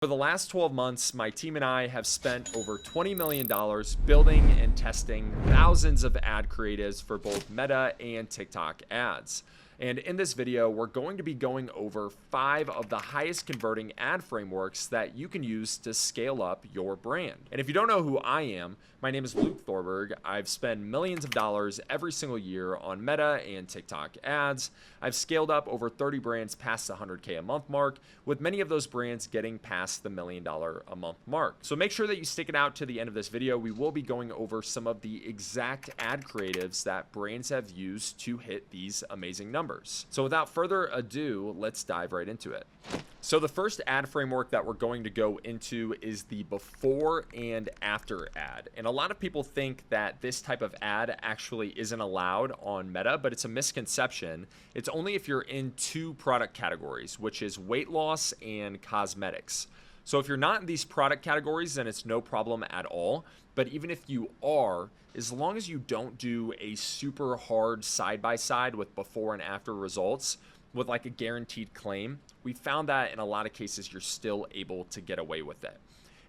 For the last 12 months, my team and I have spent over $20 million building and testing thousands of ad creatives for both Meta and TikTok ads. And in this video, we're going to be going over 5 of the highest converting ad frameworks that you can use to scale up your brand. And if you don't know who I am, my name is Luke Thorberg. I've spent millions of dollars every single year on Meta and TikTok ads. I've scaled up over 30 brands past the 100K a month mark, with many of those brands getting past the $1 million a month mark. So make sure that you stick it out to the end of this video. We will be going over some of the exact ad creatives that brands have used to hit these amazing numbers. So without further ado, let's dive right into it. So the first ad framework that we're going to go into is the before and after ad. And a lot of people think that this type of ad actually isn't allowed on Meta, but it's a misconception. It's only if you're in 2 product categories, which is weight loss and cosmetics. So if you're not in these product categories, then it's no problem at all. But even if you are, as long as you don't do a super hard side-by-side with before and after results with like a guaranteed claim, we found that in a lot of cases, you're still able to get away with it.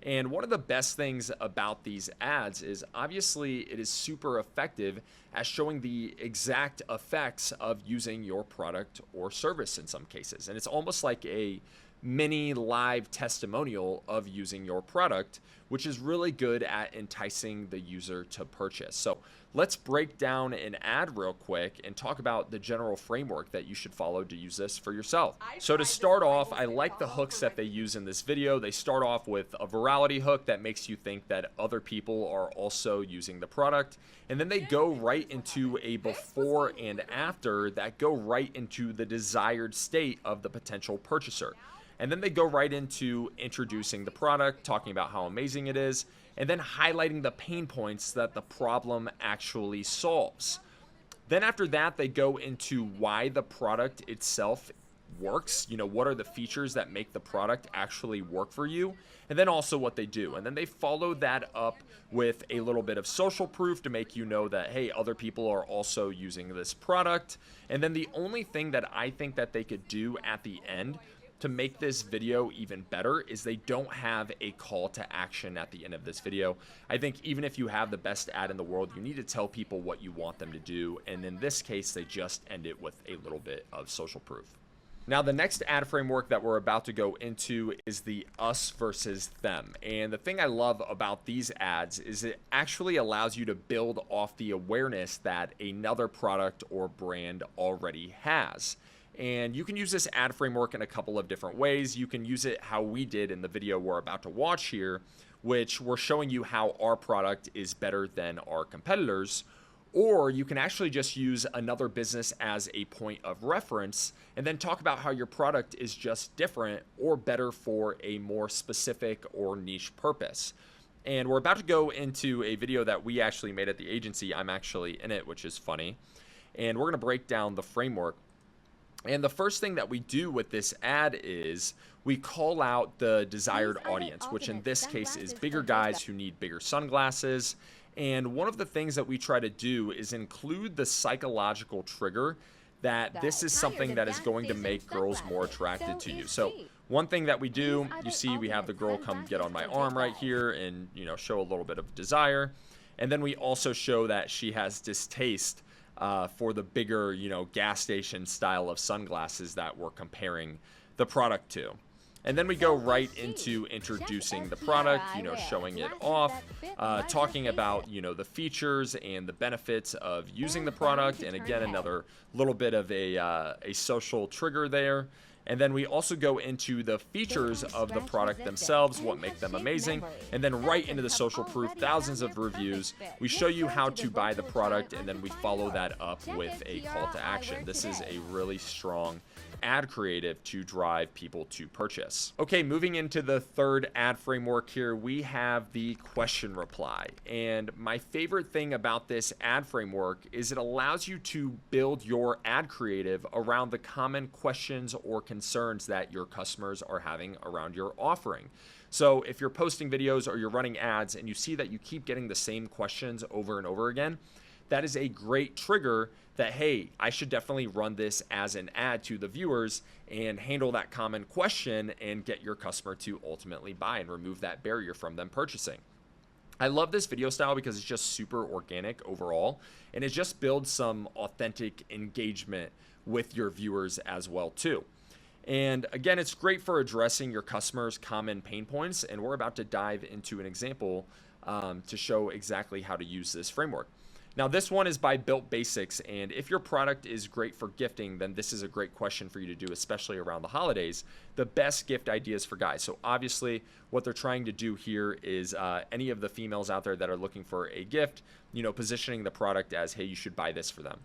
And one of the best things about these ads is obviously it is super effective at showing the exact effects of using your product or service in some cases. And it's almost like a mini live testimonial of using your product, which is really good at enticing the user to purchase. So let's break down an ad real quick and talk about the general framework that you should follow to use this for yourself. So to start off, I like the hooks that they use in this video. They start off with a virality hook that makes you think that other people are also using the product. And then they go right into a before and after that go right into the desired state of the potential purchaser. And then they go right into introducing the product, talking about how amazing it is, and then highlighting the pain points that the problem actually solves. Then after that, they go into why the product itself works. You know, what are the features that make the product actually work for you? And then also what they do. And then they follow that up with a little bit of social proof to make you know that, hey, other people are also using this product. And then the only thing that I think that they could do at the end to make this video even better is they don't have a call to action at the end of this video. I think even if you have the best ad in the world, you need to tell people what you want them to do. And in this case, they just end it with a little bit of social proof. Now, the next ad framework that we're about to go into is the us versus them. And the thing I love about these ads is it actually allows you to build off the awareness that another product or brand already has. And you can use this ad framework in a couple of different ways. You can use it how we did in the video we're about to watch here, which we're showing you how our product is better than our competitors. Or you can actually just use another business as a point of reference and then talk about how your product is just different or better for a more specific or niche purpose. And we're about to go into a video that we actually made at the agency. I'm actually in it, which is funny. And we're going to break down the framework. And the first thing that we do with this ad is we call out the desired audience, which in this case is bigger guys who need bigger sunglasses. And one of the things that we try to do is include the psychological trigger that this is something that is going to make girls more attracted to you. So one thing that we do, you see we have the girl come get on my arm right here and, you know, show a little bit of desire. And then we also show that she has distaste for the bigger, you know, gas station style of sunglasses that we're comparing the product to. And then we go right into introducing the product, you know, showing it off, talking about, you know, the features and the benefits of using the product. And again, another little bit of a social trigger there. And then we also go into the features of the product themselves, what make them amazing, and then right into the social proof, thousands of reviews. We show you how to buy the product, and then we follow that up with a call to action. This is a really strong ad creative to drive people to purchase. Okay, moving into the third ad framework here, we have the question reply. And my favorite thing about this ad framework is it allows you to build your ad creative around the common questions or concerns that your customers are having around your offering. So if you're posting videos or you're running ads and you see that you keep getting the same questions over and over again, that is a great trigger that, hey, I should definitely run this as an ad to the viewers and handle that common question and get your customer to ultimately buy and remove that barrier from them purchasing. I love this video style because it's just super organic overall, and it just builds some authentic engagement with your viewers as well too. And again, it's great for addressing your customers' common pain points, and we're about to dive into an example to show exactly how to use this framework. Now, this one is by Built Basics, and if your product is great for gifting, then this is a great question for you to do, especially around the holidays. The best gift ideas for guys. So obviously, what they're trying to do here is any of the females out there that are looking for a gift, positioning the product as, hey, you should buy this for them.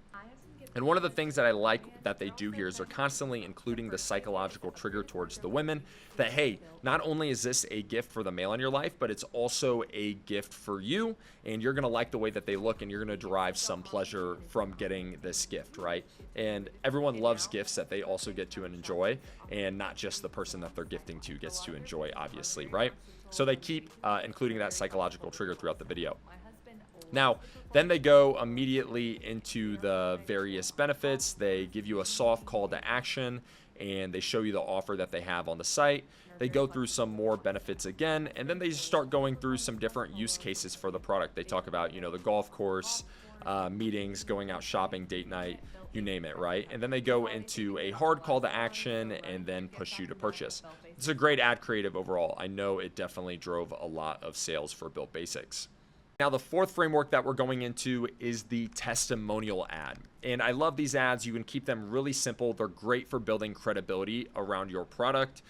And one of the things that I like that they do here is they're constantly including the psychological trigger towards the women that, hey, not only is this a gift for the male in your life, but it's also a gift for you, and you're going to like the way that they look, and you're going to derive some pleasure from getting this gift, right? And everyone loves gifts that they also get to enjoy, and not just the person that they're gifting to gets to enjoy, obviously, right? So they keep including that psychological trigger throughout the video. Now, then they go immediately into the various benefits. They give you a soft call to action, and they show you the offer that they have on the site. They go through some more benefits again, and then they start going through some different use cases for the product. They talk about, the golf course, meetings, going out shopping, date night, you name it, right? And then they go into a hard call to action and then push you to purchase. It's a great ad creative overall. I know it definitely drove a lot of sales for Built Basics. Now, the fourth framework that we're going into is the testimonial ad. And I love these ads. You can keep them really simple. They're great for building credibility around your product,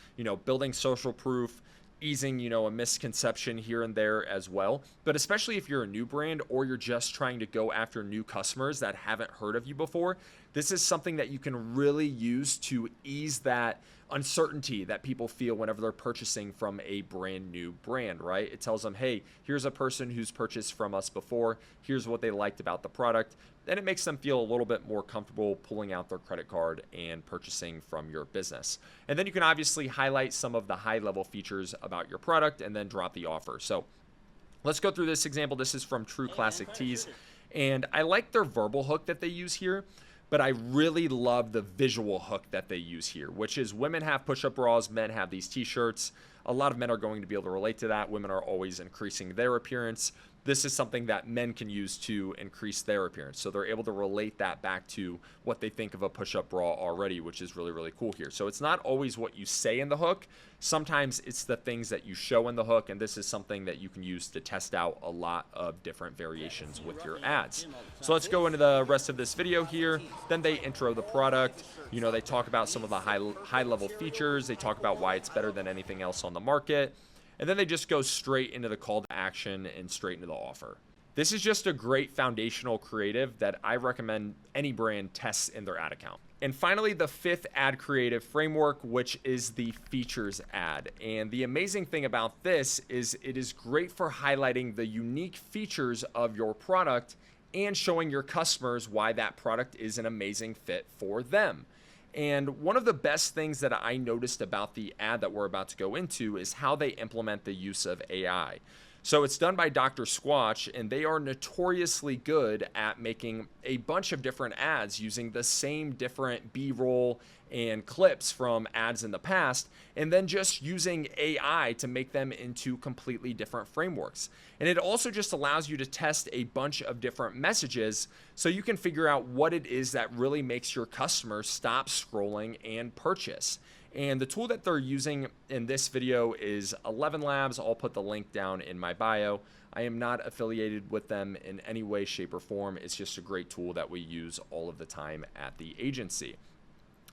building social proof, easing, a misconception here and there as well. But especially if you're a new brand or you're just trying to go after new customers that haven't heard of you before, this is something that you can really use to ease that uncertainty that people feel whenever they're purchasing from a brand new brand, right? It tells them, hey, here's a person who's purchased from us before. Here's what they liked about the product. And it makes them feel a little bit more comfortable pulling out their credit card and purchasing from your business. And then you can obviously highlight some of the high-level features about your product and then drop the offer. So let's go through this example. This is from True Classic Tees. And I like their verbal hook that they use here, but I really love the visual hook that they use here, which is women have push-up bras, men have these t-shirts. A lot of men are going to be able to relate to that. Women are always increasing their appearance. This is something that men can use to increase their appearance. So they're able to relate that back to what they think of a push-up bra already, which is really, really cool here. So it's not always what you say in the hook. Sometimes it's the things that you show in the hook, and this is something that you can use to test out a lot of different variations with your ads. So let's go into the rest of this video here. Then they intro the product. They talk about some of the high-level features. They talk about why it's better than anything else on the market. And then they just go straight into the call to action and straight into the offer. This is just a great foundational creative that I recommend any brand tests in their ad account. And finally, the fifth ad creative framework, which is the features ad. And the amazing thing about this is it is great for highlighting the unique features of your product and showing your customers why that product is an amazing fit for them. And one of the best things that I noticed about the ad that we're about to go into is how they implement the use of AI. So it's done by Dr. Squatch, and they are notoriously good at making a bunch of different ads using the same different B-roll and clips from ads in the past, and then just using AI to make them into completely different frameworks. And it also just allows you to test a bunch of different messages so you can figure out what it is that really makes your customers stop scrolling and purchase. And the tool that they're using in this video is 11 Labs. I'll put the link down in my bio. I am not affiliated with them in any way, shape, or form. It's just a great tool that we use all of the time at the agency.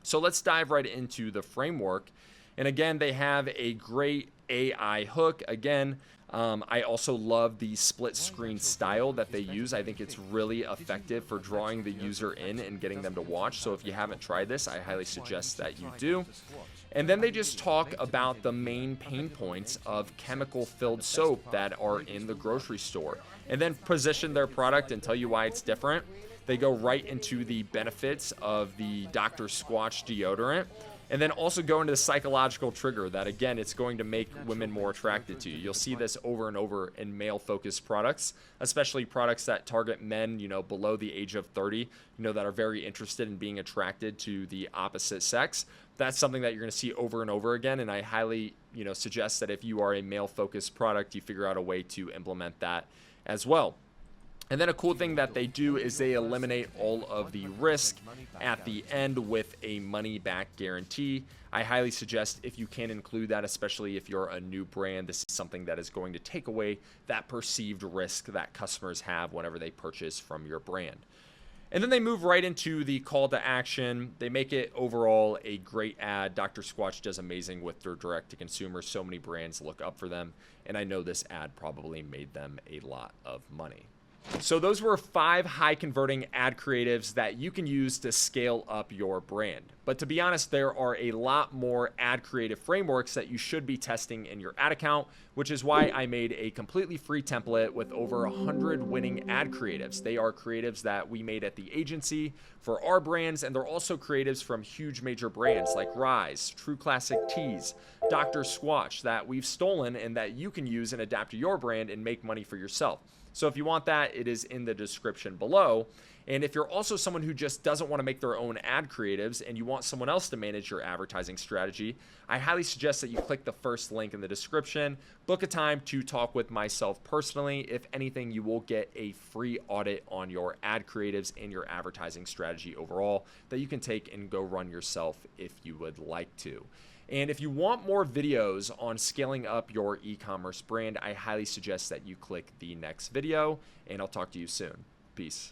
So let's dive right into the framework. And again, they have a great AI hook. Again, I also love the split screen style that they use. I think it's really effective for drawing the user in and getting them to watch. So if you haven't tried this, I highly suggest that you do. And then they just talk about the main pain points of chemical-filled soap that are in the grocery store, and then position their product and tell you why it's different. They go right into the benefits of the Dr. Squatch deodorant. And then also go into the psychological trigger that, again, it's going to make women more attracted to you. You'll see this over and over in male-focused products, especially products that target men, below the age of 30, that are very interested in being attracted to the opposite sex. That's something that you're going to see over and over again. And I highly, suggest that if you are a male-focused product, you figure out a way to implement that as well. And then a cool thing that they do is they eliminate all of the risk at the end with a money-back guarantee. I highly suggest if you can include that, especially if you're a new brand, this is something that is going to take away that perceived risk that customers have whenever they purchase from your brand. And then they move right into the call to action. They make it overall a great ad. Dr. Squatch does amazing with their direct-to-consumer. So many brands look up for them, and I know this ad probably made them a lot of money. So those were 5 high converting ad creatives that you can use to scale up your brand. But to be honest, there are a lot more ad creative frameworks that you should be testing in your ad account, which is why I made a completely free template with over 100 winning ad creatives. They are creatives that we made at the agency for our brands, and they're also creatives from huge major brands like Rise, True Classic Teas, Dr. Squatch that we've stolen and that you can use and adapt to your brand and make money for yourself. So if you want that, it is in the description below. And if you're also someone who just doesn't want to make their own ad creatives and you want someone else to manage your advertising strategy, I highly suggest that you click the first link in the description, book a time to talk with myself personally. If anything, you will get a free audit on your ad creatives and your advertising strategy overall that you can take and go run yourself if you would like to. And if you want more videos on scaling up your e-commerce brand, I highly suggest that you click the next video, and I'll talk to you soon. Peace.